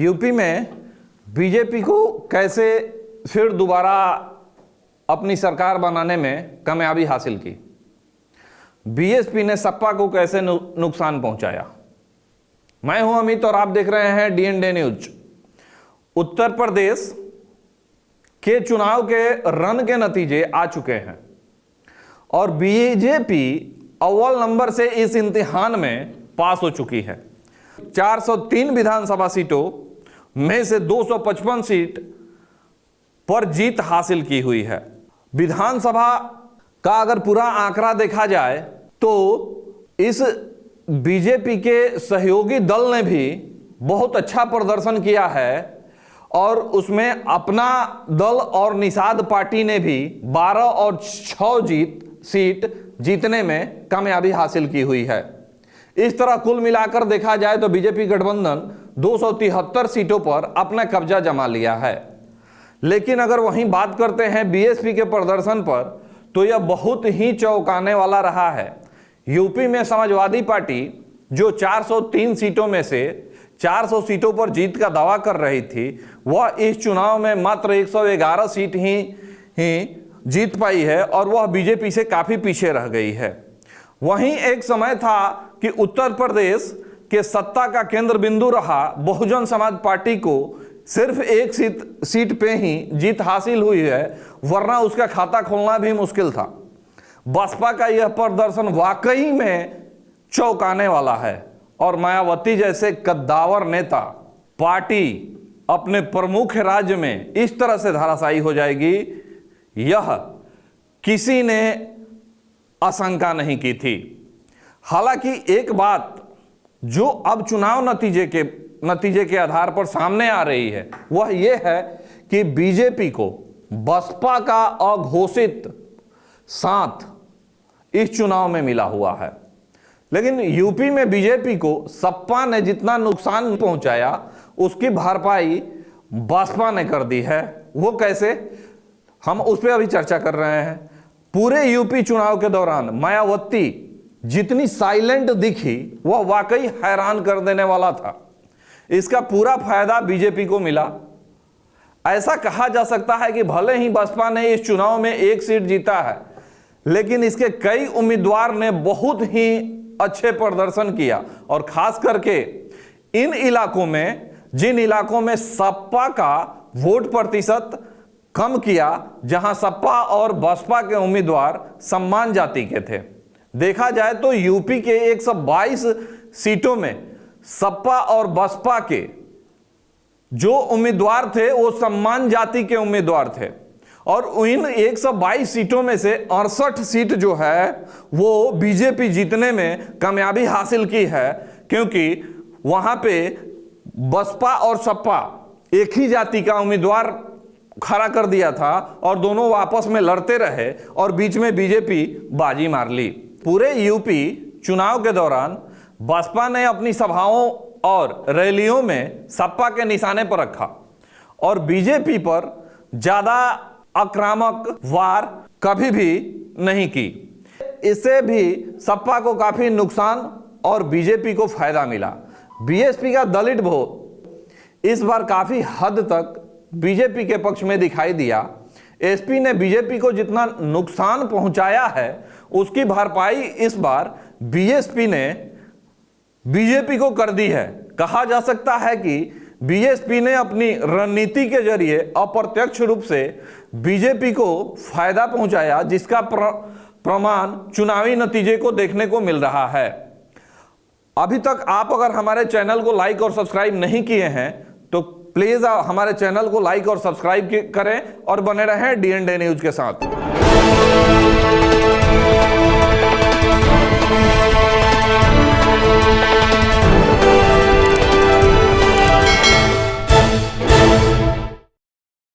UP में BJP को कैसे फिर दोबारा अपनी सरकार बनाने में कामयाबी हासिल की, बीएसपी ने सपा को कैसे नुकसान पहुंचाया। मैं हूं अमित और आप देख रहे हैं डीएनडे न्यूज। उत्तर प्रदेश के चुनाव के रन के नतीजे आ चुके हैं और बीजेपी अव्वल नंबर से इस इम्तिहान में पास हो चुकी है। 403 विधानसभा सीटों में से 255 सीट पर जीत हासिल की हुई है। विधानसभा का अगर पूरा आंकड़ा देखा जाए तो इस बीजेपी के सहयोगी दल ने भी बहुत अच्छा प्रदर्शन किया है और उसमें अपना दल और निषाद पार्टी ने भी 12 और 6 सीट जीतने में कामयाबी हासिल की हुई है। इस तरह कुल मिलाकर देखा जाए तो बीजेपी गठबंधन 273 सीटों पर अपना कब्जा जमा लिया है। लेकिन अगर वहीं बात करते हैं बीएसपी के प्रदर्शन पर तो यह बहुत ही चौंकाने वाला रहा है। यूपी में समाजवादी पार्टी जो 403 सीटों में से 400 सीटों पर जीत का दावा कर रही थी, वह इस चुनाव में मात्र 111 सीट ही जीत पाई है और वह बीजेपी से काफी पीछे रह गई है। वहीं एक समय था कि उत्तर प्रदेश के सत्ता का केंद्र बिंदु रहा बहुजन समाज पार्टी को सिर्फ एक सीट पे ही जीत हासिल हुई है, वरना उसका खाता खोलना भी मुश्किल था। बसपा का यह प्रदर्शन वाकई में चौंकाने वाला है और मायावती जैसे कद्दावर नेता पार्टी अपने प्रमुख राज्य में इस तरह से धराशायी हो जाएगी, यह किसी ने आशंका नहीं की थी। हालांकि एक बात जो अब चुनाव नतीजे के आधार पर सामने आ रही है वह यह है कि बीजेपी को बसपा का अघोषित साथ इस चुनाव में मिला हुआ है। लेकिन यूपी में बीजेपी को सपा ने जितना नुकसान पहुंचाया उसकी भरपाई बसपा ने कर दी है। वो कैसे, हम उस पर अभी चर्चा कर रहे हैं। पूरे यूपी चुनाव के दौरान मायावती जितनी साइलेंट दिखी वह वाकई हैरान कर देने वाला था। इसका पूरा फायदा बीजेपी को मिला। ऐसा कहा जा सकता है कि भले ही बसपा ने इस चुनाव में 1 सीट जीता है, लेकिन इसके कई उम्मीदवार ने बहुत ही अच्छे प्रदर्शन किया और खास करके इन इलाकों में, जिन इलाकों में सपा का वोट प्रतिशत कम किया, जहां सपा और बसपा के उम्मीदवार सम्मान जाति के थे। देखा जाए तो यूपी के 122 सीटों में सपा और बसपा के जो उम्मीदवार थे वो सम्मान जाति के उम्मीदवार थे और इन 122 सीटों में से 68 सीट जो है वो बीजेपी जीतने में कामयाबी हासिल की है, क्योंकि वहां पे बसपा और सपा एक ही जाति का उम्मीदवार खड़ा कर दिया था और दोनों आपस में लड़ते रहे और बीच में बीजेपी बाजी मार ली। पूरे यूपी चुनाव के दौरान बसपा ने अपनी सभाओं और रैलियों में सपा के निशाने पर रखा और बीजेपी पर ज्यादा आक्रामक वार कभी भी नहीं की। इससे भी सपा को काफी नुकसान और बीजेपी को फायदा मिला। बीएसपी का दलित वोट इस बार काफी हद तक बीजेपी के पक्ष में दिखाई दिया। एसपी ने बीजेपी को जितना नुकसान पहुंचाया है उसकी भरपाई इस बार बीएसपी ने बीजेपी को कर दी है। कहा जा सकता है कि बीएसपी ने अपनी रणनीति के जरिए अप्रत्यक्ष रूप से बीजेपी को फायदा पहुंचाया, जिसका प्रमाण चुनावी नतीजे को देखने को मिल रहा है। अभी तक आप अगर हमारे चैनल को लाइक और सब्सक्राइब नहीं किए हैं तो प्लीज हमारे चैनल को लाइक और सब्सक्राइब करें और बने रहें डीएनडे न्यूज के साथ।